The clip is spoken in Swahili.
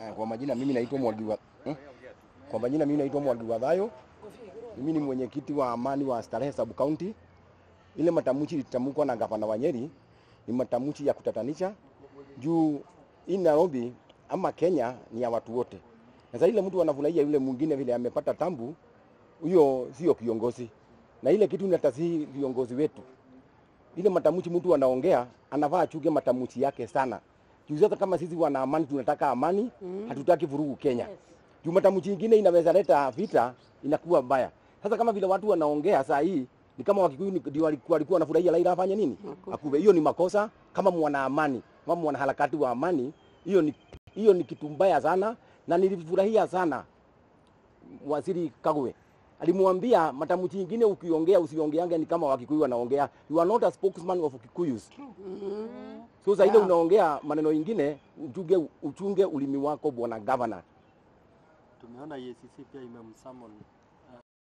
Kwa majina mimi naitwa Mwangi wa Thayo. Mimi ni mwenyekiti wa amani wa Starehe Sub County. Ile matamshi litamkwa na gavana wa Nyeri ni matamshi ya kutatanisha. Juu hii Nairobi ama Kenya ni ya watu wote. Sasa ile mtu anafurahia yule mwingine vile amepata tambu, huyo sio kiongozi. Na ile kitu inatasihi viongozi wetu. Ile matamshi mtu anaongea, anafaa achuke matamshi yake sana. Juu kama sisi wana amani tunataka amani, hatutaki vurugu Kenya. Juu matamshi nyingine inaweza leta vita, inakuwa mbaya. Sasa kama vile watu wanaongea saa hii, ni kama Wakikuyu ndio walikuwa wanafurahia Raila afanye nini? Akube. Hiyo ni makosa kama mwana amani, kama mwana harakati wa amani, hiyo ni kitu mbaya sana na nilifurahia sana Waziri Kagwe. Alimwambia matamshi nyingine ukiongea usiongeange ni kama Wakikuyu wanaongea. You are not a spokesman of Kikuyus. So sasa ile unaongea maneno mengine uchunge ulimi wako bwana governor. Tumeona EACC pia imemsummon